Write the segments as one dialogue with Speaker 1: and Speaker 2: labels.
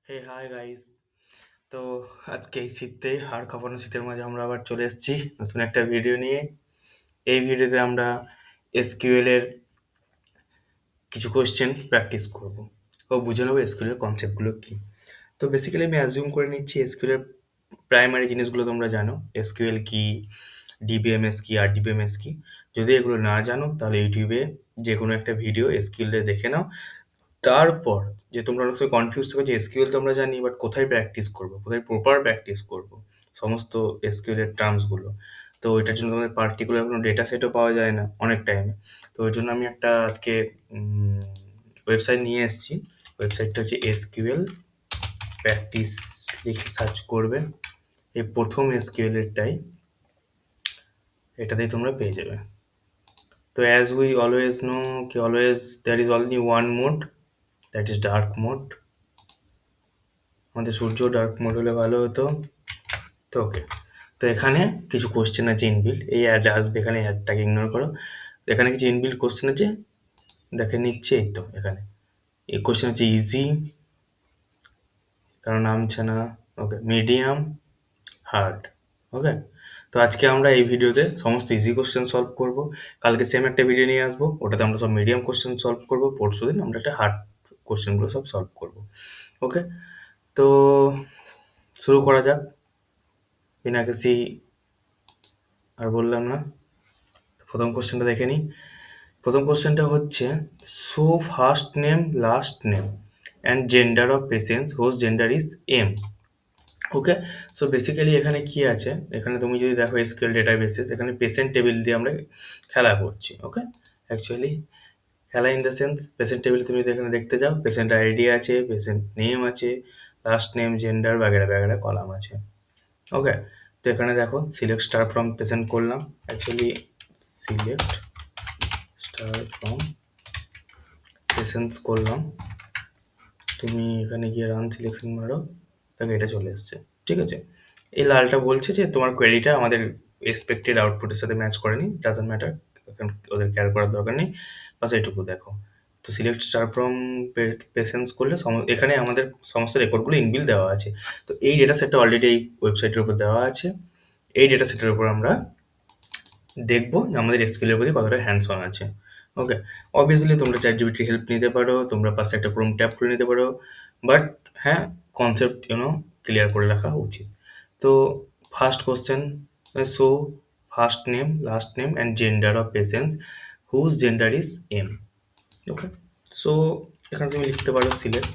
Speaker 1: হে hi guys. তো আজকে এই শীতে হাড় কাঁপানো শীতের মাঝে আমরা আবার চলে এসেছি নতুন একটা ভিডিও নিয়ে। এই ভিডিওতে আমরা এসকিউএল এর কিছু কোশ্চেন প্র্যাকটিস করব ও বুঝে নেবো এসকিউএল এর কনসেপ্টগুলো কি। তো বেসিক্যালি আমি অ্যাজিউম করে নিচ্ছি এসকিউএল এর প্রাইমারি জিনিসগুলো তোমরা জানো। এসকিউএল কি, ডিবিএমএস কি, আর ডিবিএমএস কি। যদি এগুলো না জানো তাহলে ইউটিউবে যে কোনো একটা ভিডিও এসকিউএল এ দেখে নাও। তারপর যে তোমরা অনেক সময় কনফিউজ থাকো যে এসকিউএল তো আমরা জানি, বাট কোথায় প্র্যাকটিস করবো, কোথায় প্রপার প্র্যাকটিস করবো সমস্ত এসকিউএল এর টার্মসগুলো। তো এটার জন্য তোমাদের পার্টিকুলার কোনো ডেটা সেটও পাওয়া যায় না অনেক টাইমে। তো ওই জন্য আমি একটা আজকে ওয়েবসাইট নিয়ে এসেছি। ওয়েবসাইটটা হচ্ছে এসকিউএল প্র্যাকটিস, লিখে সার্চ করবে। এই প্রথম এসকিউএল এরটাই, এটাতেই তোমরা পেয়ে যাবে। তো অ্যাজ উই অলওয়েজ নো কি always there is only one mode, that is dark mode. আমাদের সূর্য ডার্ক মোড হলে ভালো হতো। তো ওকে, তো এখানে কিছু কোশ্চেন আছে ইনবিল্ড। এই অ্যাড আসবে, এখানে অ্যাডটাকে ইগনোর করো। এখানে কিছু ইনবিল্ড কোশ্চেন আছে, দেখে নিচ্ছে। এই তো এখানে এই কোশ্চেন হচ্ছে ইজি, কারণ নামছে না। ওকে, মিডিয়াম, হার্ড। ওকে, তো আজকে আমরা এই ভিডিওতে সমস্ত ইজি কোশ্চেন সলভ করব। কালকে সেম একটা ভিডিও নিয়ে আসবো, ওটাতে আমরা সব মিডিয়াম কোশ্চেন সলভ করব। পরশু দিন আমরা একটা হার্ড কোশ্চেনগুলো সব সলভ করব। ওকে, তো শুরু করা যাক। বিনা কিছু আর বললাম না, প্রথম কোশ্চেনটা দেখে নিই। প্রথম কোশ্চেনটা হচ্ছে show first name, last name and gender of patient whose gender is M. Okay, so basically এখানে কি আছে, এখানে তুমি যদি দেখো এসকিউএল ডেটাবেসেস, এখানে পেশেন্ট টেবিল দিয়ে আমরা খেলা করছি। ওকে, অ্যাকচুয়ালি খেলা in the sense patient table তুমি যদি এখানে দেখতে যাও, পেশেন্ট আইডি আছে, পেশেন্ট নেম আছে, লাস্ট নেম, জেন্ডার বাগেরা বাগেরা কলাম আছে। ওকে, তো এখানে দেখো সিলেক্ট স্টার ফ্রম পেশেন্ট করলাম। Actually select star from patients করলাম। তুমি এখানে গিয়ে রান সিলেকশন মারো, দেখো এটা চলে এসছে। ঠিক আছে, এই লালটা বলছে যে তোমার কোয়েরিটা আমাদের এক্সপেক্টেড আউটপুটের সাথে ম্যাচ করেনি। ডাজন্ট ম্যাটার, এখন ওদের কেয়ার করার দরকার নেই, বাস এটুকু দেখো। তো সিলেক্ট স্টার ফ্রম পেশেন্টস করলে এখানে আমাদের সমস্ত রেকর্ডগুলো ইনবিল দেওয়া আছে। তো এই ডেটা সেটটা অলরেডি এই ওয়েবসাইটের উপর দেওয়া আছে। এই ডেটা সেটের উপর আমরা দেখবো যে আমাদের এসকিউএল এর প্রতি কতটা হ্যান্ডস অন আছে। ওকে, অবভিয়াসলি তোমরা চ্যাটজিপিটির হেল্প নিতে পারো, তোমরা পাশে একটা ক্রোম ট্যাব খুলে নিতে পারো, বাট হ্যাঁ, কনসেপ্ট ক্লিয়ার করে রাখা উচিত। তো first question, so first name, last name and gender of patients whose gender is M. Okay, so এখানে তুমি লিখতে পারো select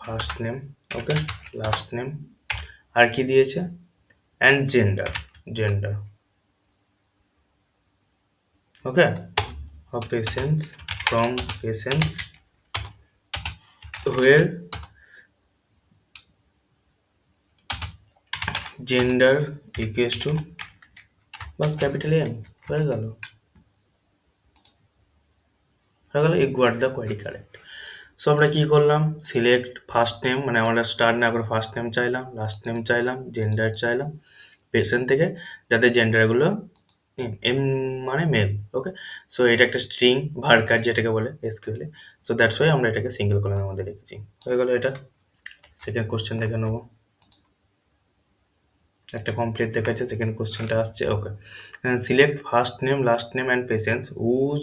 Speaker 1: first name, okay, last name, আর কি দিয়েছে, and gender, gender, okay, of patients from patients where gender equals to বাস capital M. হয়ে গেল এই got the query correct. So আমরা কি করলাম, সিলেক্ট ফার্স্ট নেম, মানে আমরা স্টার না করে ফার্স্ট নেম চাইলাম, লাস্ট নেম চাইলাম, জেন্ডার চাইলাম পেশেন্ট থেকে, যাতে জেন্ডারগুলো এম মানে মেল। ওকে, সো এটা একটা স্ট্রিং ভার্কার যেটাকে বলে SQL A. So that's why আমরা এটাকে সিঙ্গেল কলামের মধ্যে রেখেছি। হয়ে গেল এটা। সেকেন্ড কোশ্চেন দেখে নেবো, একটা কমপ্লিট দেখাচ্ছে, সেকেন্ড কোশ্চেনটা আসছে। Okay, select first name, last name and patients whose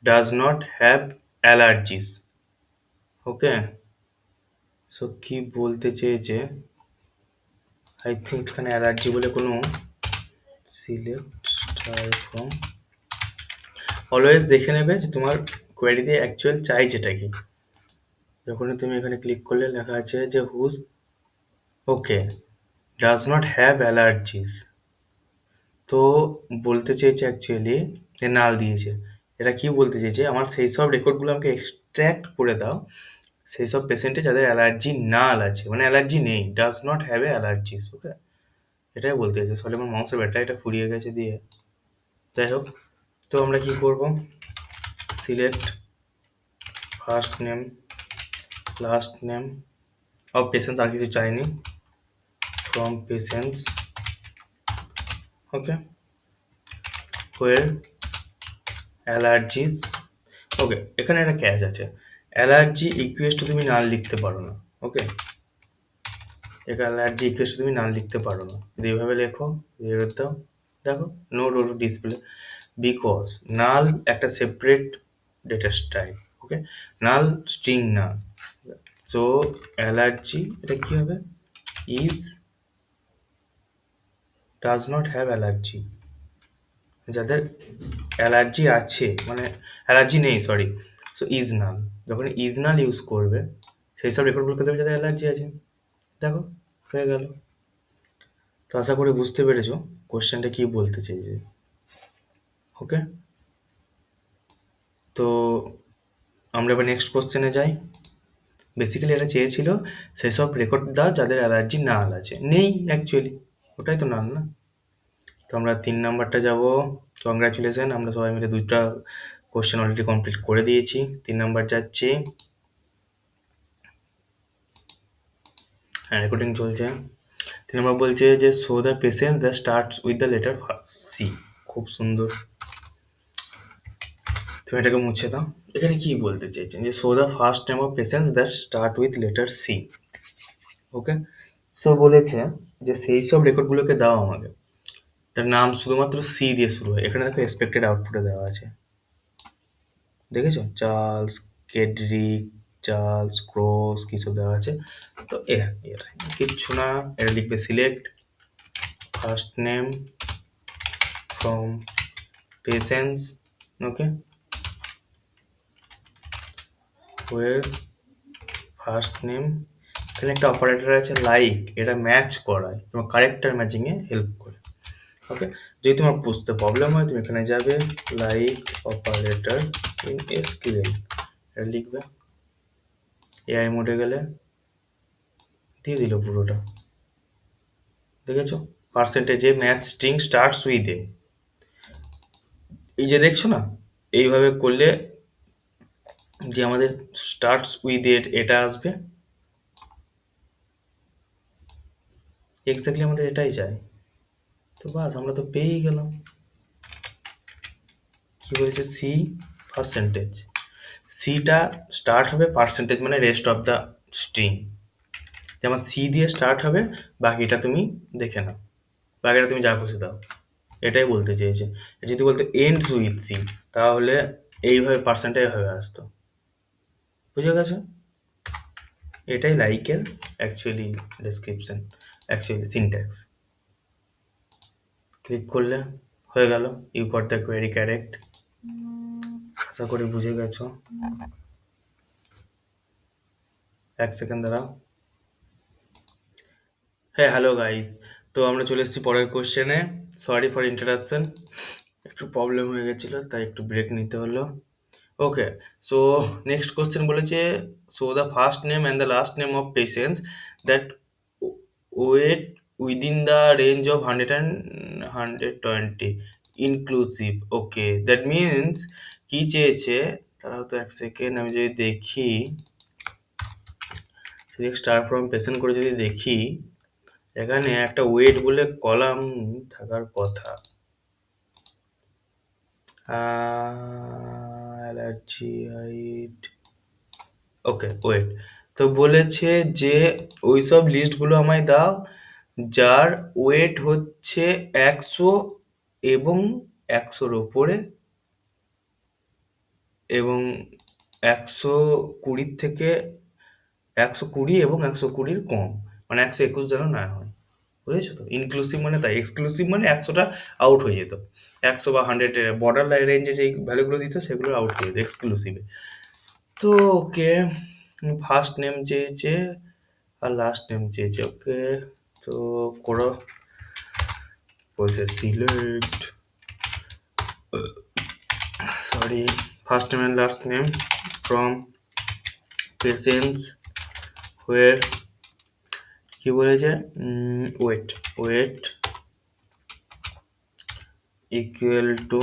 Speaker 1: does not have allergies. Okay, so কি বলতে চেয়েছে, আই থিঙ্ক এখানে অ্যালার্জি বলে কোনো, সিলেক্ট স্টার ফ্রম, অলওয়েজ দেখে নেবে যে তোমার কোয়েরিতে অ্যাকচুয়াল চাইছেটা কি। যখনই তুমি এখানে ক্লিক করলে লেখা আছে যে whose, okay, does not have allergies. তো বলতে চেয়েছে অ্যাকচুয়ালি এ নাল দিয়েছে। এটা কি বলতে চেয়েছে, আমার সেই সব রেকর্ডগুলো আমাকে এক্সট্র্যাক্ট করে দাও সেই সব পেশেন্টে যাদের অ্যালার্জি নাল আছে, মানে অ্যালার্জি নেই, does not have a allergies. Okay, এটাই বলতে চাইছে। সরি, আমার মাউসের ব্যাটারিটা ফুরিয়ে গেছে দিয়ে। যাই হোক, তো আমরা কি করব, select first name, last name of patients, আর কিছু চাইনি, from patients, okay, where allergies. Okay, এখানে একটা ক্যাচ আছে, অ্যালার্জি ইকুয়েস টু তুমি নাল লিখতে পারো না। ওকে, এখানে অ্যালার্জি ইকুয়েশন তুমি নাল লিখতে পারো না, যদি এইভাবে লেখো এরর দাও, দেখো no row to display because null একটা separate data type. Okay, null string না। সো অ্যালার্জি এটা কি হবে, is does not have allergy, যাদের অ্যালার্জি আছে মানে অ্যালার্জি নেই সরি, সো ইজ নাল, যখন ইজ নাল ইউজ করবে সেই সব রেকর্ডগুলোকে দেবে যাদের অ্যালার্জি আছে। দেখো হয়ে গেল। তো আশা করি বুঝতে পেরেছো কোশ্চেনটা কি বলতে চেয়েছে। ওকে, তো আমরা এবার নেক্সট কোশ্চেনে যাই। বেসিক্যালি এটা চেয়েছিল সেসব রেকর্ড দাও যাদের অ্যালার্জি নাল আছে, নেই অ্যাকচুয়ালি, ওটাই তো নাল না। তো আমরা 3 নাম্বারটা যাব। কংগ্রাচুলেশন, আমরা সবাই মিলে 2টা কোশ্চেন অলরেডি কমপ্লিট করে দিয়েছি। 3 নাম্বার যাচ্ছি। হ্যাঁ, রেকর্ডিং চলছে। 3 নাম্বার বলছে যে show the patients the starts with the letter C. খুব সুন্দর, তুমি এটাকে মুছে দাও। এখানে কি বলতে চাইছেন যে show the first name of patients that start with letter C. Okay, so বলেছে যে সেই সব রেকর্ডগুলোকে দাও আমাকে তার নাম শুধুমাত্র সি দিয়ে শুরু হয়। এখানে দেখো এক্সপেক্টেড আউটপুটে দেওয়া আছে, দেখেছো? চার্লস, কেডরিক, চার্লস, ক্রস কিসব দেওয়া আছে। তো এটা কিচ্ছু না, এটা লিখবে select first name from patients. Okay, where first name, এখানে একটা অপারেটর আছে লাইক, এটা ম্যাচ করায় তোমার কারেক্টার ম্যাচিংয়ে হেল্প করে। ওকে, যদি তোমার বুঝতে প্রবলেম হয় তুমি এখানে যাবে লাইক অপারেটর ইন এসকিউএল, এটা লিখবে। এআই মোডে গেলে দিয়ে দিল পুরোটা, দেখেছো? পার্সেন্টেজে match string starts with A, এই যে দেখছো না, এইভাবে করলে যে আমাদের স্টার্টস উইথ এ এটা আসবে, এক্স্যাক্টলি আমাদের এটাই চাই। তো বাস আমরা তো পেয়েই গেলাম। কি বলেছে, সি পার্সেন্টেজ, সিটা স্টার্ট হবে পার্সেন্টেজ মানে রেস্ট অফ দ্য স্ট্রিং, যেমন সি দিয়ে স্টার্ট হবে, বাকিটা তুমি দেখে নাও, বাকিটা তুমি যা খুশি দাও, এটাই বলতে চেয়েছে। যদি বলতো এন্ডস উইথ সি তাহলে এইভাবে পার্সেন্টেজ এইভাবে আসতো, বুঝে গেছো? এটাই লাইকের actually description, actually syntax. Click করলে হয়ে গেল, you got the query correct. আশা করি বুঝে গেছো। 1 সেকেন্ড দাঁড়াও। হ্যাঁ, হ্যালো গাইস, তো আমরা চলে এসেছি পরের কোশ্চেনে। সরি ফর ইন্টারাপশন, একটু প্রবলেম হয়ে গেছিলো তাই একটু ব্রেক নিতে হলো। ওকে, সো নেক্সট কোশ্চেন বলেছে show the first name and the last name of patients that weight within the range of 100 and 120 inclusive. Okay, that means কি চেয়েছে, তারাও তো 1 সেকেন্ড আমি যদি দেখি সিলেক্ট স্টার ফ্রম পেশেন্ট করে যদি দেখি, এখানে একটা ওয়েট বলে কলাম থাকার কথা। অ্যালার্জি হাইট, ওকে ওয়েট, তো বলেছে যে ওই সব লিস্টগুলো আমায় দাও যার ওয়েট হচ্ছে 100 এবং 100-র ওপরে এবং 120 থেকে 120 এবং 120-র কম, মানে 121 যেন না হয়, বুঝেছো তো? ইনক্লুসিভ মানে তাই, এক্সক্লুসিভ মানে 100টা আউট হয়ে যেত, 100 বা 100-এর বর্ডার রেঞ্জে যেই ভ্যালুগুলো দিত সেগুলো আউট হয়ে যেত এক্সক্লুসিভে। তো ওকে, ফার্স্ট নেম চেয়েছে আর লাস্ট নেম চেয়েছে। ওকে, তো করো, বলছে select sorry first name and last name from patients where, কি বলেছে, weight weight equal to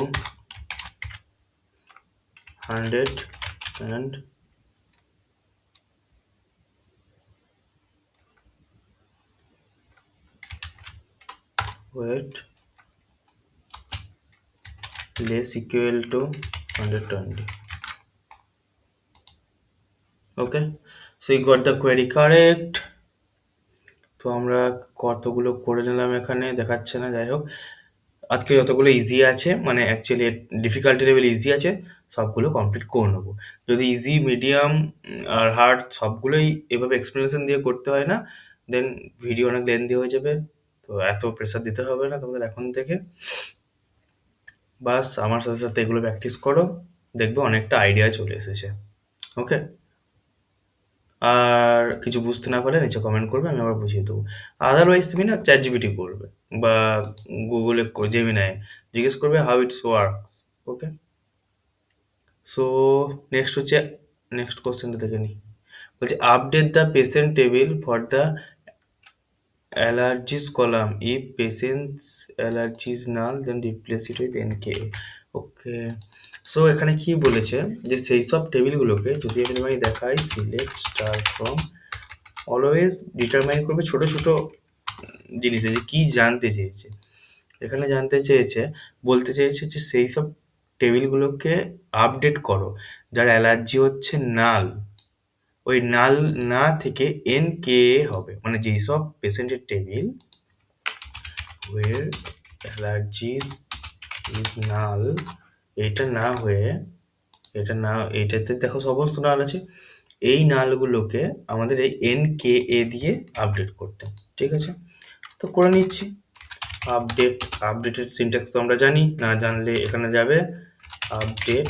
Speaker 1: 100 and weight less equal to 120. Okay, so you got the query correct. তো আমরা কতগুলো করে নিলাম, এখানে দেখাচ্ছে না, যাই হোক। আজকে যতগুলো ইজি আছে, মানে অ্যাকচুয়ালি ডিফিকাল্টি লেভেল ইজি আছে, সবগুলো কমপ্লিট করে নেবো। যদি ইজি, মিডিয়াম আর হার্ড সবগুলোই এভাবে এক্সপ্লেনেশন দিয়ে করতে হয় না, দেন ভিডিও অনেক লেন্দি হয়ে যাবে। তো এত প্রেশার দিতে হবে না তোমাদের এখন থেকে। বাস আমার সাথে সাথে এগুলো প্র্যাকটিস করো, দেখবে অনেকটা আইডিয়া চলে এসেছে। ওকে, আর কিছু বুঝতে না পারলে নিচে কমেন্ট করবে, আমি আবার বুঝিয়ে দেবো। আদারওয়াইজ তুমি না চ্যাট জিপিটি করবে বা গুগলে জেমিনাই জিজ্ঞেস করবে how it's works. Okay, so next হচ্ছে, নেক্সট কোশ্চেনটা দেখে নিই। বলছে update the patient table for the allergies column. If patient's allergy is null, then replace it with NK. Okay, so এখানে কি বলেছে যে সেই সব টেবিলগুলোকে যদি আমি তোমাকে দেখাই, select star from, always determine করবে ছোট ছোট জিনিসে যে কি জানতে চেয়েছে। এখানে জানতে চেয়েছে, বলতে চেয়েছে যে সেই সব টেবিলগুলোকে আপডেট করো যার অ্যালার্জি হচ্ছে নাল। ওই নাল না থেকে NK হবে, মানে যেই সব পেশেন্টের table where allergies is null, এটা না হয়ে, এটা না, এটাতে দেখো সমস্ত নাল আছে, এই নালগুলোকে আমাদের এই NKA দিয়ে আপডেট করতে। ঠিক আছে, তো করে নিচ্ছি। আপডেটেড সিনট্যাক্স তো আমরা জানি, না জানলে এখানে যাবে আপডেট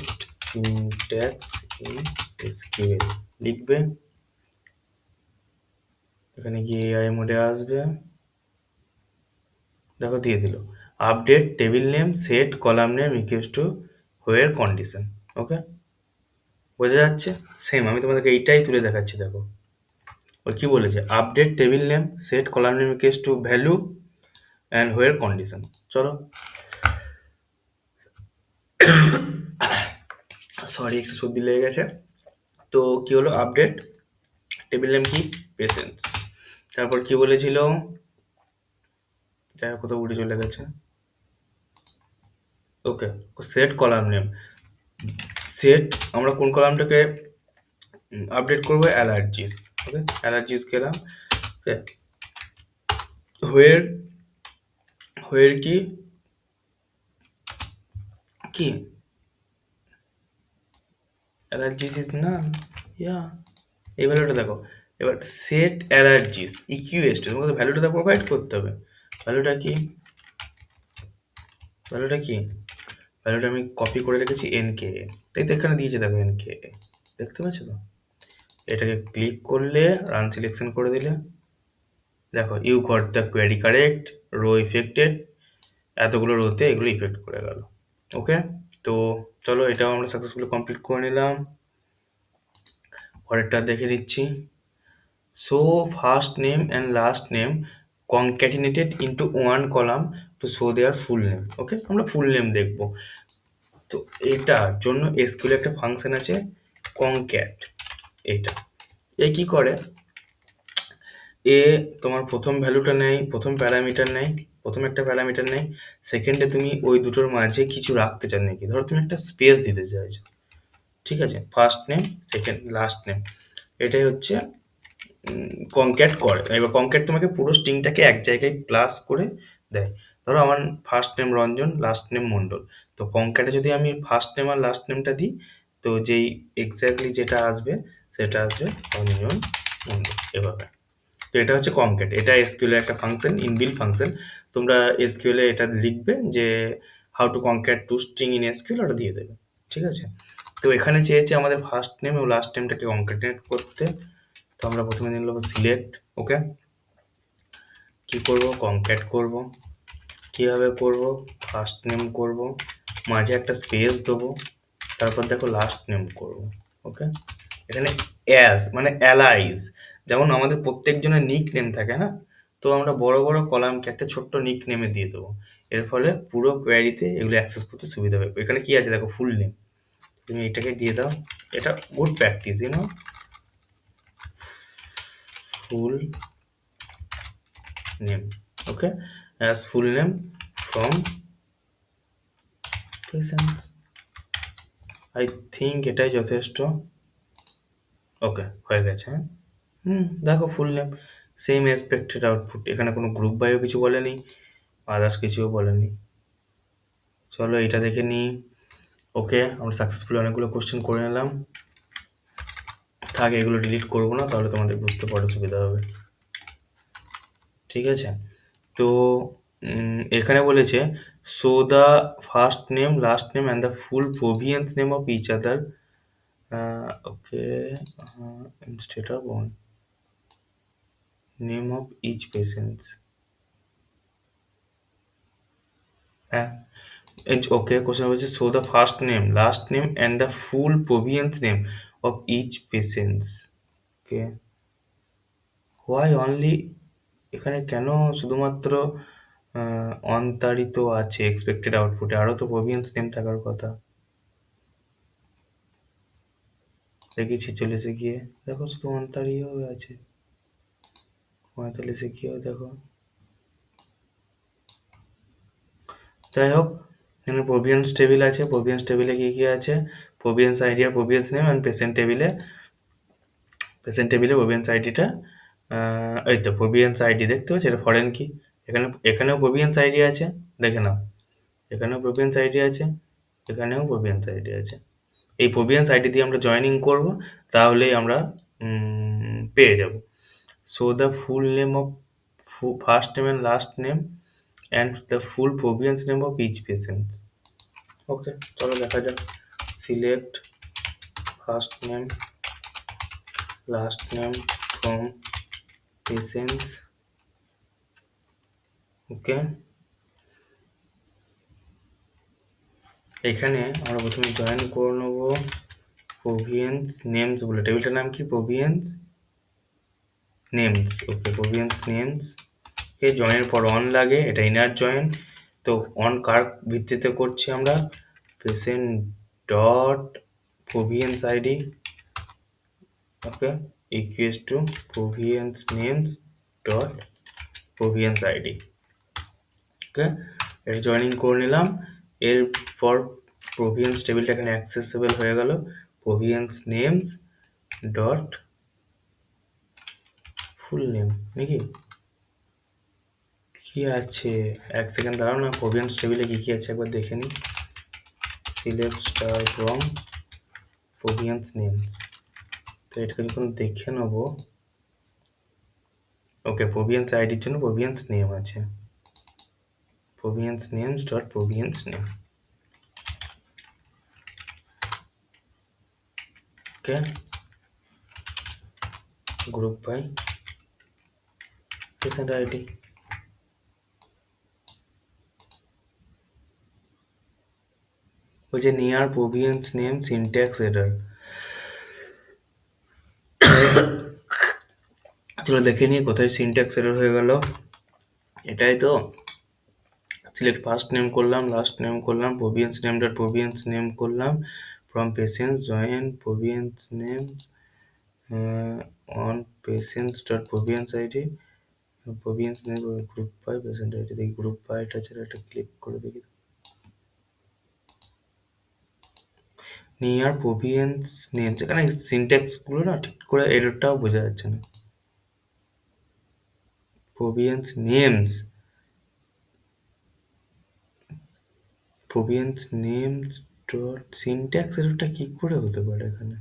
Speaker 1: সিনট্যাক্স ইন এসকিউএল লিখবে, এখানে গিয়ে এআই মোডে আসবে, দেখো দিয়ে দিল update table name set column name equals to where condition. Okay, বোঝা যাচ্ছে? সেম আমি তোমাদেরকে এইটাই তুলে দেখাচ্ছি, দেখো ও কি বলেছে, update table name set column name equals to value and where condition. চলো, সরি একটু সর্দি লেগে গেছে। তো কি হলো, আপডেট টেবিল নেম কি, পেশেন্টস, তারপর কি বলেছিল, দেখো কোথাও উঠে চলে গেছে। ওকে, সেট কলাম নেম, সেট আমরা কোন কলামটাকে আপডেট করবো, অ্যালার্জিস। ওকে, অ্যালার্জিস গেলাম। ওকে, হোয়ের, হোয়ের কি কি অ্যালার্জিস ইজ না, ইয়া, এই ভ্যালুটা দেখো। এবার সেট অ্যালার্জিস ইকিউএসটি, তোমাকে ভ্যালুটা প্রোভাইড করতে হবে। ভ্যালুটা কি, ভ্যালুটা কি, ভ্যালুটা আমি কপি করে রেখেছি NK, তাই তো এখানে দিয়েছে, দেখো NK, দেখতে পাচ্ছ তো? এটাকে ক্লিক করলে রান সিলেকশন করে দিলে দেখো you got the query correct, row affected, এতগুলো রোতে এগুলো ইফেক্ট করে গেল। ওকে, তো চলো এটাও আমরা সাকসেসফুলি কমপ্লিট করে নিলাম। পরেরটা দেখে নিচ্ছি। So first name and last name concatenated into one column to show their full name. ওকে, আমরা ফুল নেম দেখব। তো এটার জন্য এসকিউএল একটা ফাংশন আছে concat, এটা এ কি করে, এ তোমার প্রথম ভ্যালুটা নেয়, প্রথম প্যারামিটার নেয়, প্রথম একটা প্যারামিটার নেয়, সেকেন্ডে তুমি ওই দুটোর মাঝে কিছু রাখতে চান নাকি, ধরো তুমি একটা স্পেস দিতে চাইছো, ঠিক আছে, first name second last name, এটাই হচ্ছে কনক্যাট করে। এবার কনক্যাট তোমাকে পুরো স্ট্রিংটাকে এক জায়গায় প্লাস করে দেয়। ধরো আমার first name Ranjan, last name Mondal, তো কনক্যাটে যদি আমি ফার্স্ট নেম আর লাস্ট নেমটা দিই, তো যেই এক্স্যাক্টলি যেটা আসবে সেটা আসবে রঞ্জন মণ্ডল, এভাবে। তো এটা হচ্ছে কনক্যাট, এটা এসকিউএল একটা ফাংশন, ইনবিল্ট ফাংশন। তোমরা এসকিউএল এ এটা লিখবে যে how to concat two string in SQL, ওটা দিয়ে দেবে। ঠিক আছে, তো এখানে চেয়েছে আমাদের ফার্স্ট নেম এবং লাস্ট নেমটাকে কনক্যাটিনেট করতে। তো আমরা প্রথমে নিয়ে নেবো সিলেক্ট। ওকে, কি করব, কনক্যাট করব। কিভাবে করব, ফার্স্ট নেম করব, মাঝে একটা স্পেস দেবো, তারপর দেখো লাস্ট নেম করব। ওকে, এখানে অ্যাজ মানে অ্যালাইজ, যেমন আমাদের প্রত্যেকজনের নিক নেম থাকে না, তো আমরা বড় বড় কলামকে একটা ছোট্ট নিক নেমে দিয়ে দেবো, এর ফলে পুরো কোয়ারিতে এগুলো অ্যাক্সেস করতে সুবিধা হবে। এখানে কি আছে দেখো, ফুল নেম, তুমি এটাকে দিয়ে দাও, এটা good practice, full name. Okay, as full name from patients, I think এটাই যথেষ্ট। ওকে, হয়ে গেছে, হ্যাঁ। দেখো full name, same expected output, এখানে কোনো গ্রুপ বাইও কিছু বলেনি, আদার্স কিছুও বলেনি। চলো এটা দেখে নিই। ওকে, আমরা সাকসেসফুলি অনেকগুলো কোশ্চেন করে নিলাম। থাক, এগুলো ডিলিট করবো না, তাহলে তোমাদের বুঝতে পড়ে সুবিধা হবে। ঠিক আছে, তো এখানে বলেছে show the first name, last name and the full province name of each other. Okay, instead of one name of each patient. হ্যাঁ, ওকে, কোশ্চেন বলছে show the first name, last name and the full province name of each patients. Okay, why only, এখানে কেন শুধুমাত্র অন্তারিত আছে expected আউটপুটে, আরও তো প্রভিয়েন্স name থাকার কথা। দেখি 46-এ গিয়ে দেখো শুধু অন্তারিত আছে, 45-এ গিয়েও দেখো। যাই হোক, এখানে প্রভিয়েন্স টেবিল আছে, প্রভিয়েন্স টেবিলে কি কি আছে, প্রভিয়েন্স আইডি আর প্রভিয়েন্স নেম, অ্যান্ড পেশেন্ট টেবিলে প্রভিয়েন্স আইডিটা, এই তো প্রভিয়েন্স আইডি দেখতে পাচ্ছি, এটা ফরেন কি। এখানেও প্রভিয়েন্স আইডি আছে, দেখে নাও, এখানেও প্রভিয়েন্স আইডি আছে, এখানেও প্রভিয়েন্স আইডি আছে। এই প্রভিয়েন্স আইডি দিয়ে আমরা জয়েনিং করব, তাহলেই আমরা পেয়ে যাব। Show the full name of first name and last name and the full province name of each patient. Okay, চলো দেখা যাক। Select first name, last name from patients. Okay, এখানে আমরা প্রথমে জয়েন করে নেব প্রভিয়েন্স নেমস বলে, টেবিলটার নাম কি, প্রভিয়েন্স নেমস। ওকে, প্রভিয়েন্স নেমস কে জয়েনের পর অন লাগে, এটা ইনার জয়েন। তো অন কার ভিত্তিতে করছি আমরা, patient dot province ID, okay, equals to province names dot province ID. Okay, এটা জয়েনিং করে নিলাম। এরপর প্রভিয়েন্স টেবিলটা এখানে অ্যাক্সেসেবল হয়ে গেল, প্রভিয়েন্স নেমস ডট ফুল নেম নাকি কি আছে, এক সেকেন্ড দাঁড়াও না, প্রভিয়েন্স টেবিলে কি কি আছে একবার দেখে নিই। সিলেক্ট স্টার ফ্রম প্রভিয়েন্স নেমস, তো এটাকে যখন দেখে নেব। ওকে, প্রভিয়েন্স আইডির জন্য প্রভিয়েন্স নেম আছে, province names dot province name. Okay, group by patient ID. বলছে near province name syntax error. চলো দেখে নিয়ে কোথায় সিনট্যাক্স এরর হয়ে গেল। এটাই তো, সিলেক্ট ফার্স্ট নেম করলাম, লাস্ট নেম করলাম, province name dot province name করলাম, from patients join province name on patients dot province ID, province name group by patient ID. দেখি গ্রুপ বাইটা ছিল, এটা ক্লিক করে দেখি। নিয়ার প্রভিয়েন্স নেমস, এখানে সিনট্যাক্সগুলো না ঠিক করে এররটাও বোঝা যাচ্ছে না। প্রভিয়েন্স নেমস, প্রভিয়েন্স নেমস ডট সিনট্যাক্স এররটা কি করে হতে পারে এখানে।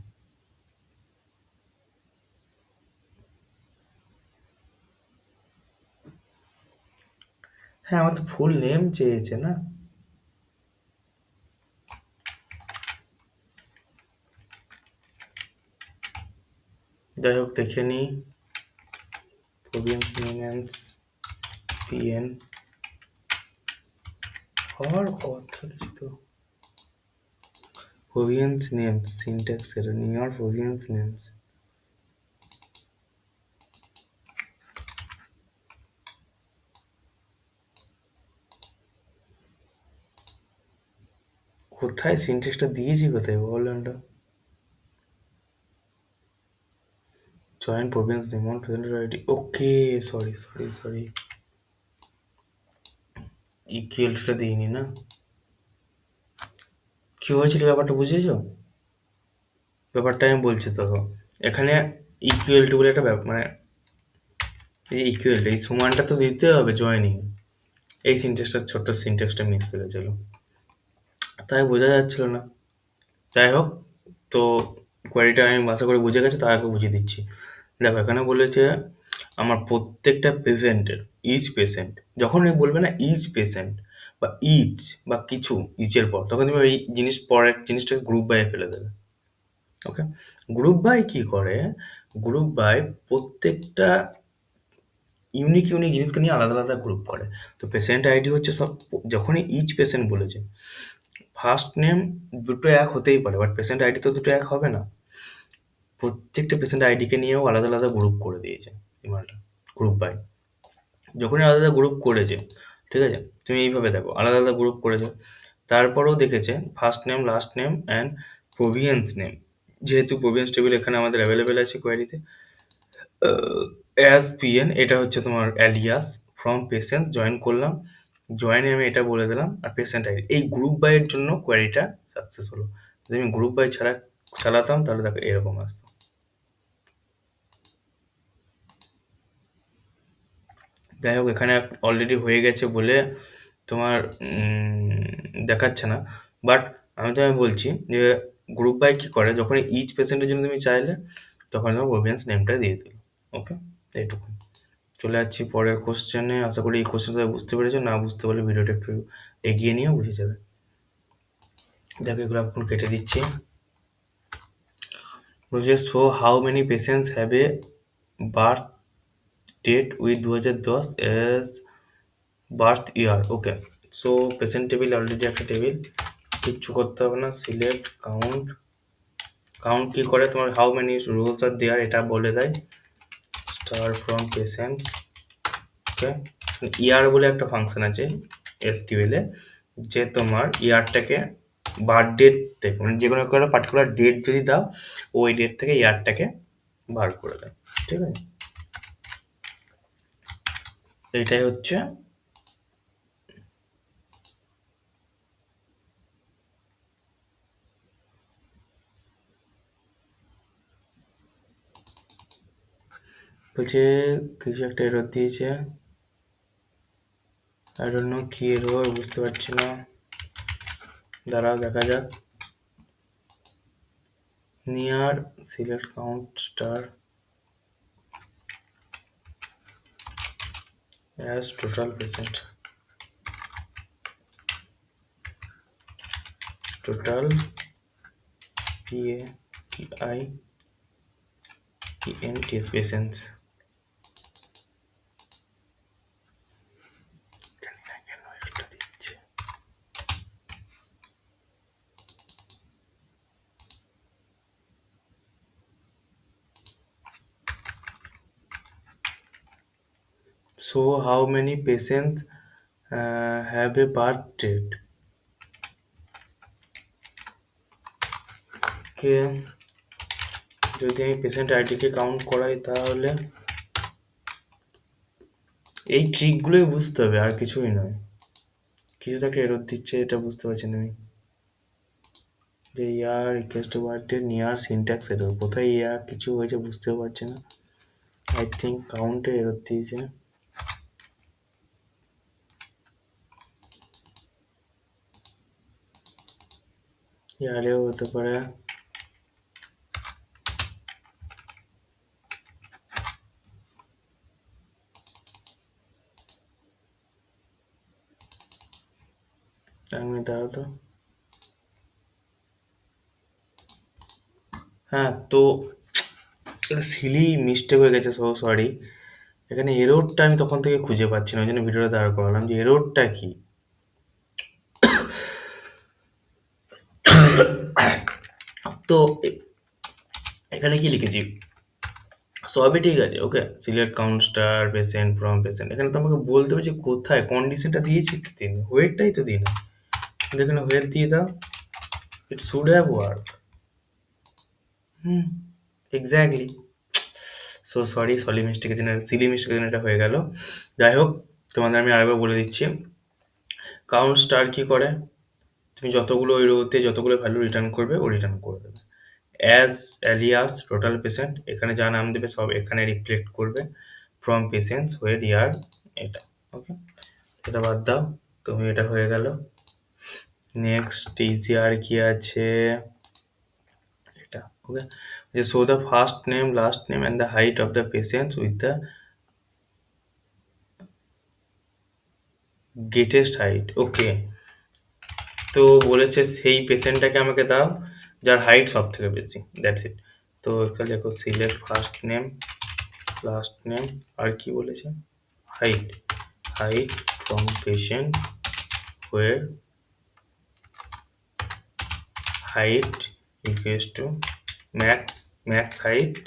Speaker 1: হ্যাঁ, আমার তো ফুল নেম চেয়েছে না। যাই হোক দেখে নিই, প্রভিয়েন্স নেমস পিএন হওয়ার কথা কিছু তো, province names syntax error, near province names. কোথায় সিনট্যাক্সটা দিয়েছি, কোথায় বললামটা, join province name on present ID. Okay, sorry sorry sorry, ইকুয়ালটা দিইনি না। কি হয়েছিল ব্যাপারটা বুঝেছো? ব্যাপারটা আমি বলছি, তো এখানে ইকুয়াল টু বলে একটা ব্যাপার, মানে এই ইকুয়াল এই সমানটা তো দিতে হবে জয়েনিং। এই সিনট্যাক্সটা ছোট্ট সিনট্যাক্সটা মিস হয়ে গেছিল, তাই বোঝা যাচ্ছিল না। যাই হোক, তো কোয়ারিটা আমি আশা করে বুঝে গেছো, তার আগে বুঝিয়ে দিচ্ছি। দেখো এখানে বলেছে আমার প্রত্যেকটা পেশেন্টের, ইচ পেশেন্ট, যখনই বলবে না ইচ পেশেন্ট বা ইচ বা কিছু ইচের পর, তখন তুমি এই পরের জিনিসটাকে গ্রুপ বাই ফেলে দেবে। ওকে, গ্রুপ বাই কি করে, গ্রুপ বাই প্রত্যেকটা ইউনিক ইউনিক জিনিসকে নিয়ে আলাদা আলাদা গ্রুপ করে। তো পেশেন্ট আইডি হচ্ছে সব, যখনই ইচ পেশেন্ট বলেছে, ফার্স্ট নেম দুটো এক হতেই পারে, বাট পেশেন্ট আইডি তো দুটো এক হবে না। প্রত্যেকটা পেশেন্ট আইডিকে নিয়েও আলাদা আলাদা গ্রুপ করে দিয়েছে ইমালটা, গ্রুপ বাই। যখনই আলাদা আলাদা গ্রুপ করেছে, ঠিক আছে, তুমি এইভাবে দেখো আলাদা আলাদা গ্রুপ করেছে, তারপরেও দেখেছে first name, last name and province name. যেহেতু প্রভিয়েন্স টেবিল এখানে আমাদের অ্যাভেলেবেল আছে কোয়ারিতে, অ্যাজ পিএন এটা হচ্ছে তোমার অ্যালিয়াস, ফ্রম পেশেন্ট জয়েন করলাম, জয়েনে আমি এটা বলে দিলাম, আর পেশেন্ট আইডি, এই গ্রুপ বাইয়ের জন্য কোয়ারিটা সাকসেস হলো। যদি আমি গ্রুপ বাই ছাড়া চালাতাম তাহলে দেখো এরকম আসতো। যাই হোক, এখানে অলরেডি হয়ে গেছে বলে তোমার দেখাচ্ছে না, বাট আমি বলছি যে গ্রুপ বাই কী করে, যখন ইচ পেশেন্টের জন্য তুমি চাইলে তখন তোমার প্রভিয়েন্স নেমটা দিয়ে দিল। ওকে, এইটুকু। চলে যাচ্ছি পরের কোশ্চেনে। আশা করি এই কোশ্চেনটা বুঝতে পেরেছো, না বুঝতে পারলে ভিডিওটা একটু এগিয়ে নিয়ে বুঝে যাবে। দেখো এগুলো এখন কেটে দিচ্ছি। বলছে show how many patients have a birth date with 2010 as birth year. Okay, so patient table already একটা টেবিল, কিচ্ছু করতে হবে না। সিলেক্ট কাউন্ট, কাউন্ট কি করে তোমার হাউ মেনি রোজ আর দেয়ার এটা বলে দেয়, স্টার ফ্রম পেশেন্টস। ওকে, ইয়ার বলে একটা ফাংশন আছে এসকিউএল এ, যে তোমার ইয়ারটাকে বার্থ ডেট থেকে, মানে যে কোনো একটা পার্টিকুলার ডেট যদি দাও, ওই ডেট থেকে ইয়ারটাকে বার করে দেয়। ঠিক আছে, এইটাই হচ্ছে। বলছে কিছু একটা এরর দিয়েছে, আই ডোন্ট নো কি এরর, বুঝতে পারছি না, দাঁড়াও দেখা যাক। Near select count star as total patient, total PATIENTS patients. জানি না কেন এটা দিচ্ছে। So how many patients have a birth date? কে যদি আমি পেশেন্ট আইডিকে কাউন্ট করাই তাহলে এই ট্রিকগুলোই বুঝতে হবে, আর কিছুই নয়। কিছু তো একটা এরর দিচ্ছে, এটা বুঝতে পারছি না আমি, যে year equals to birthday, near syntax error, কোথায় ইয়ার কিছু হয়েছে বুঝতেও পারছি না। আই থিঙ্ক কাউন্টে এরর দিয়েছে, ইয়ারেও হতে পারে। আমি দাঁড়াও তো, হ্যাঁ, তো এটা সিলি মিস্টেক হয়ে গেছে, সো সরি। এখানে এররটা আমি তখন থেকে খুঁজে পাচ্ছি না, ওই জন্য ভিডিওটা দাঁড় করালাম যে এররটা কি। তো এখানে কি লিখেছি, সবই ঠিক আছে। Okay, select count star patient from patient, এখানে তো আমাকে বলতে হবে যে কোথায় কন্ডিশনটা দিয়েছি, তো দিন ওয়েটটাই তো দিন, কিন্তু এখানে ওয়েট দিয়ে দাও, it should have work. Hmm, exactly. So sorry, silly মিস্টেকের জন্য এটা হয়ে গেল। যাই হোক, তোমাদের আমি আরেকবার বলে দিচ্ছি, কাউন্ট স্টার কি করে, তুমি যতগুলো ওই রোতে যতগুলো ভ্যালু রিটার্ন করবে ও রিটার্ন করে দেবে। অ্যাজ অ্যালিয়াস টোটাল পেশেন্ট, এখানে যা নাম দেবে সব এখানে রিফ্লেক্ট করবে। ফ্রম পেশেন্টস হোয়ার ইয়ার এটা। ওকে, এটা বাদ দাও, তুমি এটা হয়ে গেল। নেক্সট ইজি আর কি আছে, এটা ওকে, যে show the first name, last name and the height of the patients with the greatest height. Okay, তো বলেছে সেই পেশেন্টটাকে আমাকে দাও যার হাইট সব থেকে বেশি, দ্যাটস ইট। তো এখানে দেখো select first name, last name, আর কি বলেছে, height, height from patient where height equals to max, max height.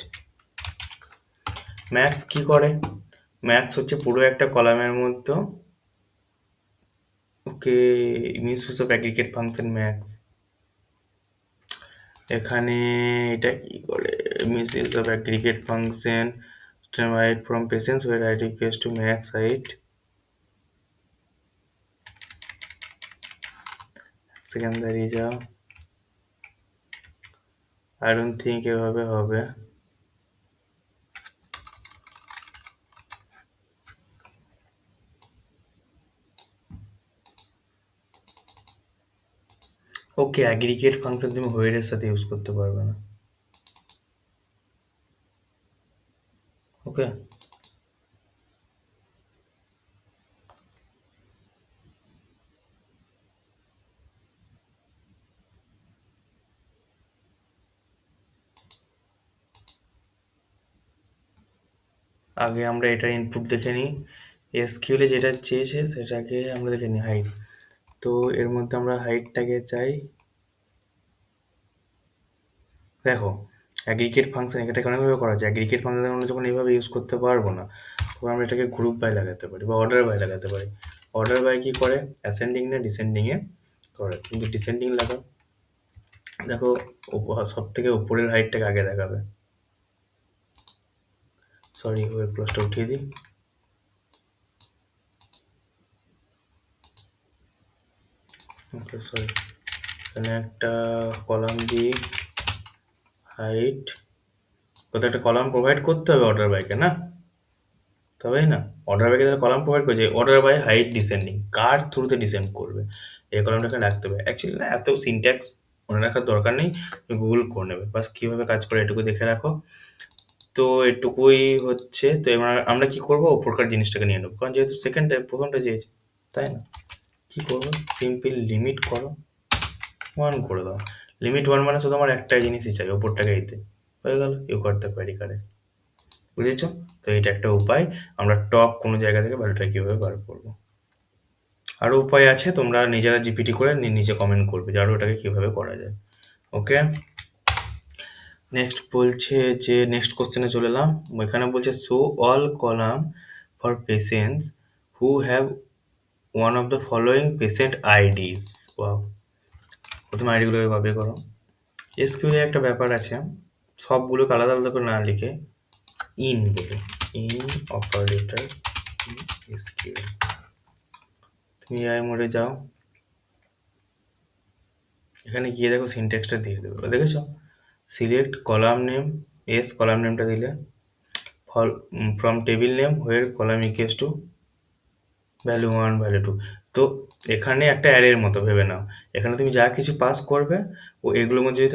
Speaker 1: Max কি করে, ম্যাক্স হচ্ছে পুরো একটা কলামের মধ্যে, okay, misuse of aggregate function max. এখানে এটা কি করে, misuse of aggregate function height from patients where height equals to max height. Second দাঁড়িয়ে যাও, আই ডোন্ট থিঙ্ক এভাবে হবে। ওকে, অ্যাগ্রিগেট ফাংশন তুমি হোয়ারের সাথে ইউজ করতে পারবে না। ওকে, আগে আমরা এটার ইনপুট দেখে নিই। এসকিউএলে যেটা চেয়েছে সেটাকে আমরা দেখে নিই, হাইট। তো এর মধ্যে আমরা হাইটটাকে চাই, দেখো অ্যাগ্রিগেট ফাংশন এটাকে অনেকভাবে করা যায়। অ্যাগ্রিগেট ফাংশন আমরা যখন এইভাবে ইউজ করতে পারবো না, তখন আমরা এটাকে গ্রুপ বাই লাগাতে পারি বা অর্ডার বাই লাগাতে পারি। অর্ডার বাই কি করে, অ্যাসেন্ডিং না ডিসেন্ডিংয়ে করে, কিন্তু ডিসেন্ডিং লাগাও, দেখো সব থেকে উপরের হাইটটাকে আগে দেখাবে। সরি, ওয়েব ক্লোজটা উঠিয়ে দিই। ওকে সরি, এখানে একটা কলাম দিই, হাইট, কোথাও একটা কলাম প্রোভাইড করতে হবে অর্ডার বাইকে, না তবেই না। অর্ডার বাইকে তাহলে কলাম প্রোভাইড করছে, অর্ডার বাই হাইট ডিসেন্ডিং, কার থ্রুতে ডিসেন্ড করবে এই কলামটা এখানে রাখতে হবে। অ্যাকচুয়ালি না, এত সিনট্যাক্স মনে রাখার দরকার নেই, গুগল করে নেবে, বাস কীভাবে কাজ করে এটুকু দেখে রাখো। তো এটুকুই হচ্ছে। তো এবার আমরা কি করবো, ওপরকার জিনিসটাকে নিয়ে নেবো, কারণ যেহেতু সেকেন্ডটা প্রথমটা চেয়েছি, তাই না। কি করবো, সিম্পল লিমিট করো, 1 করে দাও। লিমিট 1 মানে শুধু আমার একটাই জিনিসই চাই, ওপরটাকে দিতে, হয়ে গেল, you got the query correct. বুঝেছো? তো এটা একটা উপায়, আমরা টপ কোনো জায়গা থেকে ভ্যালুটা কীভাবে বার করবো। আরও উপায় আছে, তোমরা নিজেরা জিপিটি করে নিচে কমেন্ট করবে যে আরও ওটাকে কীভাবে করা যায়। ওকে, নেক্সট বলছে যে নেক্সট কোশ্চেনে চলে এলাম। এখানে বলছে show all column for patients who have one of the following patient IDs. Wow, প্রথমে আইডিগুলোকে কপি করো। এসকিউএলে একটা ব্যাপার আছে, সবগুলোকে আলাদা আলাদা করে না লিখে ইন বলে, ইন অপারেটর এসকিউএল। তুমি এআই মোডে যাও, এখানে গিয়ে দেখো সিনট্যাক্সটা দিয়ে দেবে, দেখেছো, select column name, S column নেমটা দিলে, from table name where column equals to value 1 value 2। তো এখানে একটা অ্যারের মতো ভেবে নাও, এখানে তুমি যা কিছু পাস করবে ও এগুলোর মধ্যে যদি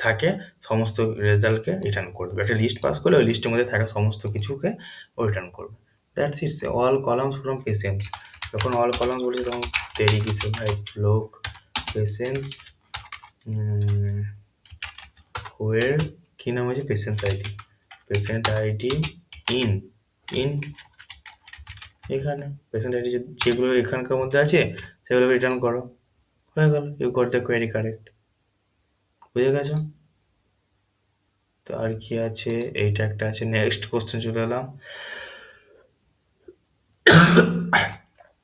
Speaker 1: থাকে সমস্ত রেজাল্টকে রিটার্ন করবে। একটা লিস্ট পাস করলে ওই লিস্টের মধ্যে থাকা সমস্ত কিছুকে ও রিটার্ন করবে। That's its all columns from patients. যখন অল কলামস বলেছে তখন দেরি কিসে ভাই, লোক পেশেন্টস হোয়ের কি নাম হয়েছে, patient ID, patient ID in, in এখানে পেশেন্ট আইডি যেগুলো এখানকার মধ্যে আছে সেগুলো রিটার্ন করো, হয়ে গেল, you got the query correct. বুঝে গেছো? তো আর কি আছে, এইটা একটা আছে। নেক্সট কোশ্চেন চলে এলাম,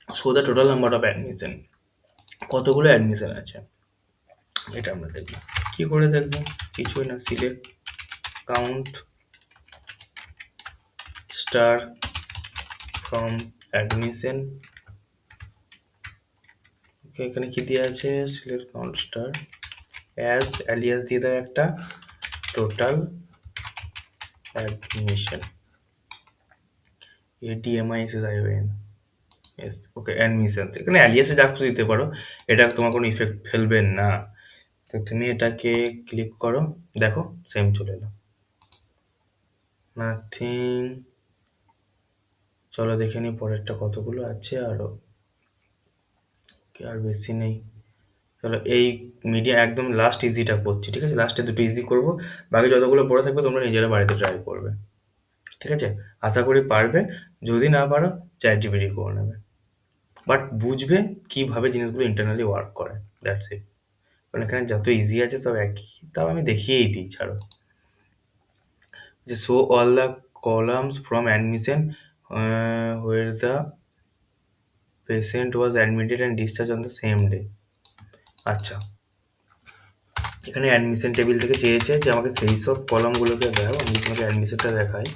Speaker 1: show the total number of admission, কতগুলো অ্যাডমিশন আছে এটা আমরা দেখবো। কি করে দেখবো, কিছুই না, select count star from admission. Okay, এখানে কি দিয়ে আছে, select count star as, alias দিয়ে দেবে একটা, total admission. ADMISSION, S okay, admission. এখানে অ্যালিয়াসে যা খুশি দিতে পারো, এটা তোমার কোনো ইফেক্ট ফেলবে না। তো তুমি এটাকে ক্লিক করো, দেখো সেম চলে এলো, নাথিং। চলো দেখে নিই পরেরটা কতগুলো আছে আরো, আর বেশি নেই। চলো এই মিডিয়া একদম লাস্ট ইজিটা করছি, ঠিক আছে? লাস্টে দুটো ইজি করব, বাকি যতগুলো পড়ে থাকবে তোমরা নিজেরা বাড়িতে ট্রাই করবে, ঠিক আছে? আশা করি পারবে। যদি না পারো চ্যাট জিপিটি করে নেবে, বাট বুঝবে কিভাবে জিনিসগুলো ইন্টারনালি ওয়ার্ক করে, দ্যাটস ইট। কারণ এখানে যত ইজি আছে সব একই, তাও আমি দেখিয়েই দিই, ছাড়ো। যে show all the columns from admission where the patient was admitted and discharged on the same day। আচ্ছা, এখানে অ্যাডমিশন টেবিল থেকে চেয়েছে যে আমাকে সেই সব কলামগুলোকে দাও। আমি তোমাকে অ্যাডমিশনটা দেখাই।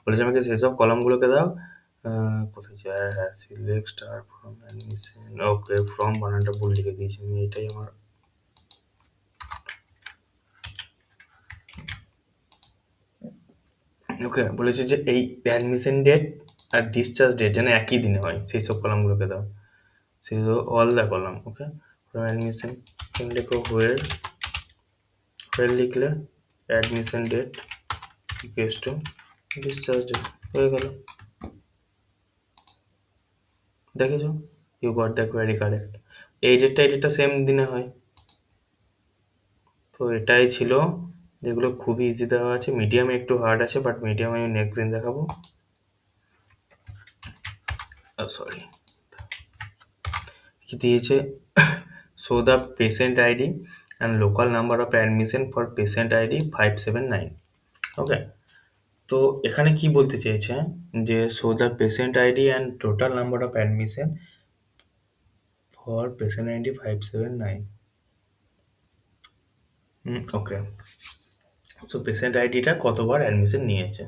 Speaker 1: বলেছে আমাকে সেই সব কলামগুলোকে দাও। কোথায় যায়? হ্যাঁ, select star from admission. Okay, from বানানটা ভুল লিখে দিয়েছি আমি, এটাই আমার। ওকে, বলেছে যে এই অ্যাডমিশন ডেট আর ডিসচার্জ ডেট যেন একই দিনে হয়, সেই সব কলামগুলোকে দাও। সেই all the column. Okay, from admission লিখো হোয়ার, লিখলে admission date equals to discharge date, হয়ে গেল। দেখেছো? You got the query correct. এই ডেটটা সেম দিনে হয়। তো এটাই ছিল, যেগুলো খুবই ইজি দেওয়া আছে। মিডিয়ামে একটু হার্ড আছে, বাট মিডিয়ামে আমি নেক্সট দিন দেখাবো। সরি, কি দিয়েছে? Show the patient ID and local number of admission for patient ID 579। ওকে, তো এখানে কি বলতে চেয়েছে যে show the patient ID and total number of admission for patient ID 579। Okay, so patient আইডিটা কতবার অ্যাডমিশন নিয়েছে।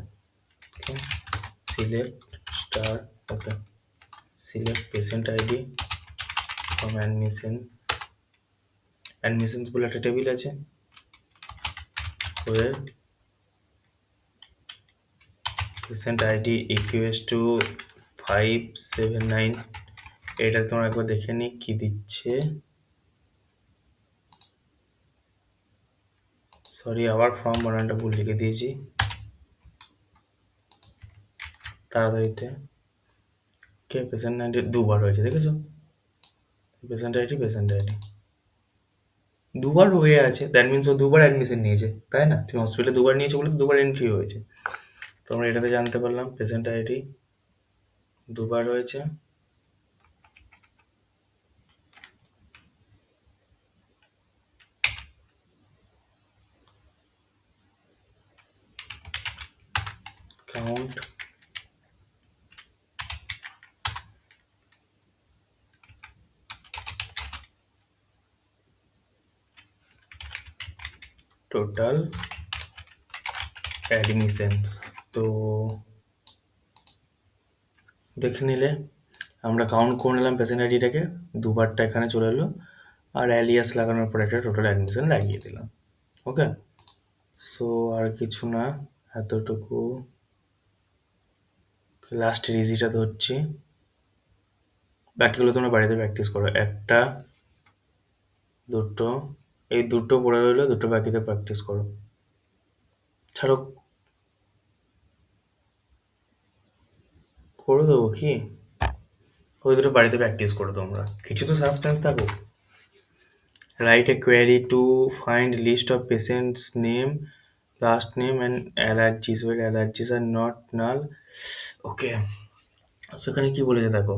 Speaker 1: Select star, okay, select patient ID from admission. Admissions বলে একটা টেবিল আছে, where patient ID equals two 579। এটা তোমরা একবার দেখে নি কি দিচ্ছে। সরি, আবার ফর্ম বানানটা ভুল লিখে দিয়েছি তাড়াতাড়িতে। কে পেশেন্ট আইডি দুবার হয়েছে, দেখেছো? পেশেন্ট আইডি দুবার হয়ে আছে, দ্যাট মিনস ও দুবার অ্যাডমিশন নিয়েছে, তাই না? তুমি হসপিটালে দুবার নিয়েছো বলে তো দুবার এন্ট্রি হয়েছে। তো আমরা এটাতে জানতে পারলাম পেশেন্ট আইডি দুবার হয়েছে। Count total admissions. তো দেখে নিলে, আমরা কাউন্ট করে নিলাম পেশেন্ট আইডিটাকে, দুবারটা এখানে চলে এলো, আর অ্যালিয়াস লাগানোর পর একটা টোটাল অ্যাডমিশন লাগিয়ে দিলাম। ওকে, সো আর কিছু না, এতটুকু। লাস্টের ইজিটা ধরছি, বাকিগুলো তোমরা বাড়িতে প্র্যাকটিস করো। একটা, দুটো, এই দুটো পড়ে রইলো, দুটো বাকিতে প্র্যাকটিস করো। ছাড়ো, করে দেবো কি? ওই দুটো বাড়িতে প্র্যাকটিস করো তোমরা, কিছু তো সাসপেন্স থাকুক। Write a query to find list of patients' name, last name and allergies where allergies are not null. Okay, সেখানে কি বলেছে দেখো,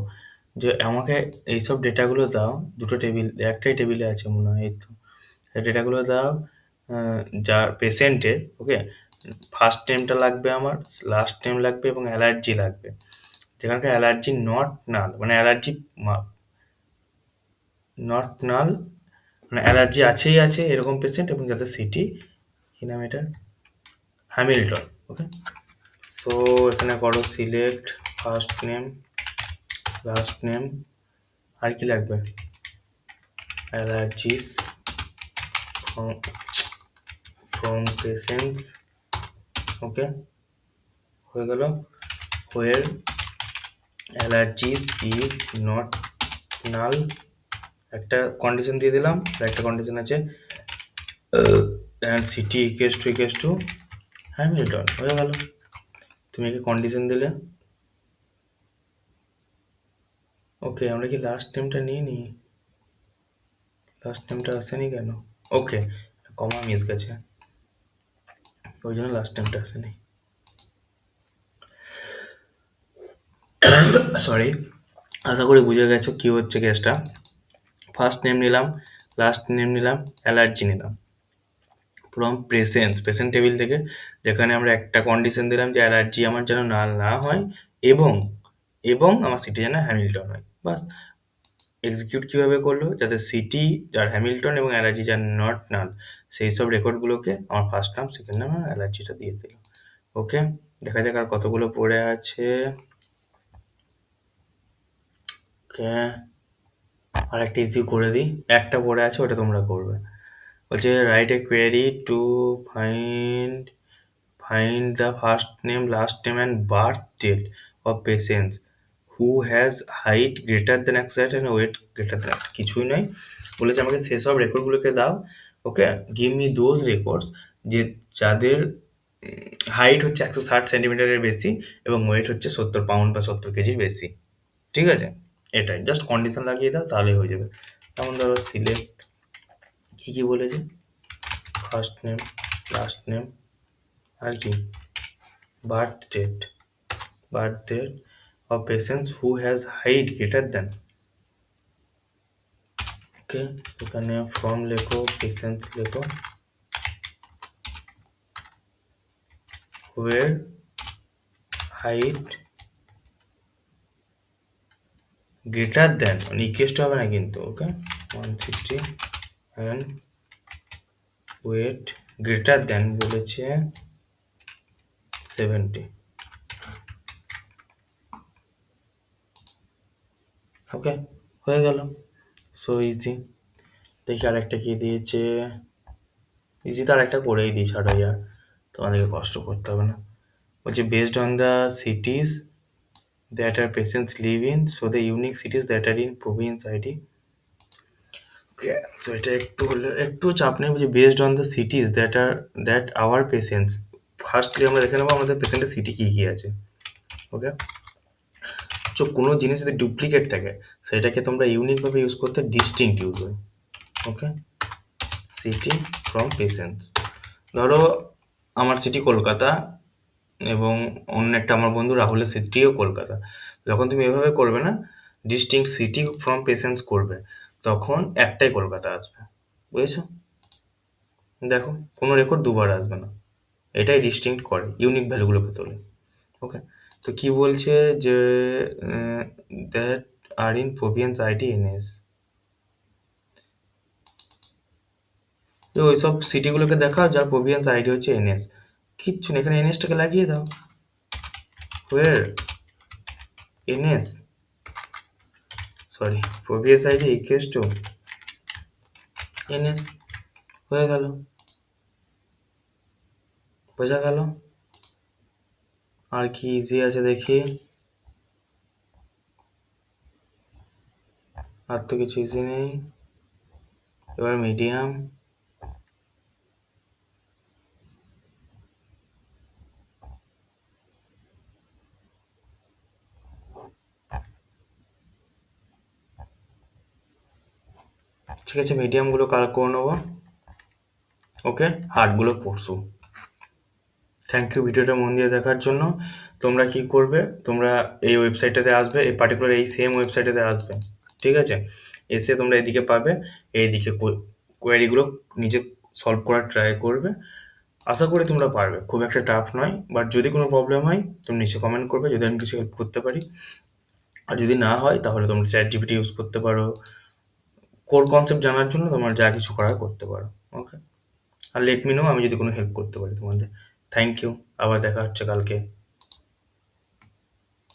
Speaker 1: যে আমাকে এইসব ডেটাগুলো দাও। দুটো টেবিল, একটাই টেবিলে আছে মনে হয়, এই তো। ডেটাগুলো দাও যার পেশেন্টের, ওকে, ফার্স্ট নেমটা লাগবে আমার, লাস্ট নেম লাগবে এবং অ্যালার্জি লাগবে। যেখানকার অ্যালার্জি নট নাল, মানে অ্যালার্জি নট নাল, মানে অ্যালার্জি আছেই আছে এরকম পেশেন্ট, এবং যাদের সিটি, কি নাম এটা, হ্যামিল্টন। ওকে, সো এখানে করো select first name, last name, আর কি লাগবে, অ্যালার্জিস ফ্রম পেশেন্টস। ওকে, হয়ে গেল। Where allergies is not null, একটা কন্ডিশন দিয়ে দিলাম, আর একটা কন্ডিশন আছে and city equals to Hamilton, হয়ে গেল। তুমি একে কন্ডিশন দিলে। ওকে, আমরা কি লাস্ট নেমটা নিয়ে নিই? লাস্ট নেমটা আসেনি কেন? ওকে, কমা মিস গেছে, ওই জন্য লাস্ট নেমটা আসেনি, সরি। আশা করি বুঝে গেছো কি হচ্ছে কেসটা। ফার্স্ট নেম নিলাম, লাস্ট নেম নিলাম, অ্যালার্জি নিলাম ফ্রম প্রেসেন্ট টেবিল থেকে, যেখানে আমরা একটা কন্ডিশন দিলাম যে অ্যালার্জি আমার যেন নাল না হয়, এবং এবং আমার সিটি যেন হ্যামিল্টন হয়, বাস। এক্সিকিউট কীভাবে করলো, যাতে সিটি যার হ্যামিল্টন এবং অ্যালার্জি যার নট নাল, সেই সব রেকর্ডগুলোকে আমার ফার্স্ট নাম, সেকেন্ড নাম আর অ্যালার্জিটা দিয়ে দিল। ওকে, দেখা যাক আর কতগুলো পড়ে আছে। ওকে, আর একটা ইজি করে দিই, একটা পড়ে আছে, ওটা তোমরা করবে। বলছে write a query to find find the first name, last name and birth date of patients who has height greater than x and weight greater than, কিছুই নয়, বলেছে আমাকে সেসব রেকর্ডগুলোকে দাও। ওকে, গিভ মি দোজ রেকর্ডস যে যাদের হাইট হচ্ছে 160 সেন্টিমিটারের বেশি এবং ওয়েট হচ্ছে 70 পাউন্ড বা 70 কেজির বেশি। ঠিক আছে, এটাই জাস্ট কন্ডিশন লাগিয়ে দাও, তাহলে হয়ে যাবে। যেমন ধরো সিলেক্ট, কী কী বলেছে, ফার্স্ট নেম, লাস্ট নেম, আর কি birth date, of patients who has height greater than, okay, এখানে ফর্ম লেখো, পেশেন্টস লেখো, where height greater than, মানে ইকুয়াল টু হবে না কিন্তু, ওকে, 160 and weight greater than বলেছে 70। ওকে, হয়ে গেল, সো ইজি। দেখি আরেকটা কি দিয়েছে, ইজি তো আরেকটা করেই দিই, ছাড়ো ইয়ার, তোমাদেরকে কষ্ট করতে হবে না। বলছে based on the সিটিজ that our patients live in, so the unique cities that are in province ID. Okay, so এটা একটু হলে একটু চাপ নেই, বলছে based on the cities that our patients, firstly আমরা দেখে নেবো আমাদের পেশেন্টের সিটি কী কী আছে। ওকে, তো কোনো জিনিস যদি ডুপ্লিকেট থাকে সেটাকে তোমরা ইউনিকভাবে ইউজ করতে ডিস্টিংক্ট ইউজ হয়। ওকে, সিটি ফ্রম পেশেন্টস, ধরো আমার সিটি কলকাতা এবং অন্য একটা আমার বন্ধু রাহুলের সিটিও কলকাতা, যখন তুমি এভাবে করবে না, ডিস্টিংক্ট সিটি ফ্রম পেশেন্টস করবে, তখন একটাই কলকাতা আসবে, বুঝেছো? দেখো কোনো রেকর্ড দুবার আসবে না, এটাই ডিস্টিংক্ট করে, ইউনিক ভ্যালুগুলোকে তোলে। ওকে, তো কি বলছে যে that are in province ID NS, তো ওইসব সিটিগুলোকে দেখাও যার প্রভিয়েন্স আইডি হচ্ছে এনএস, কিচ্ছু না, এখানে এনএসটাকে লাগিয়ে দাও, where NS, sorry, province ID equals to NS, হয়ে গেল, বোঝা গেল। আর কি ইজি আছে দেখি, আর তো কিছু ইজি নেই, এবার মিডিয়াম, ঠিক আছে, মিডিয়ামগুলো কালেক্ট করে নেবো। ওকে, হার্ডগুলো পরশু। থ্যাংক ইউ ভিডিওটা মন দিয়ে দেখার জন্য। তোমরা কি করবে, তোমরা এই ওয়েবসাইটটাতে আসবে, এই পার্টিকুলার এই সেম ওয়েবসাইটটাতে আসবে, ঠিক আছে, এসে তোমরা এদিকে পাবে, এইদিকে কোয়ারিগুলো নিজে সলভ করার ট্রাই করবে, আশা করি তোমরা পারবে, খুব একটা টাফ নয়, বাট যদি কোনো প্রবলেম হয় তুমি নিচে কমেন্ট করবে, যদি আমি কিছু হেল্প করতে পারি, আর যদি না হয় তাহলে তোমরা চ্যাট জিপিটি ইউজ করতে পারো, কোর কনসেপ্ট জানার জন্য তোমার যা কিছু করার করতে পারো। ওকে, আর লেট মি নো আমি যদি কোনো হেল্প করতে পারি তোমাদের। থ্যাংক ইউ, আবার দেখা হচ্ছে কালকে।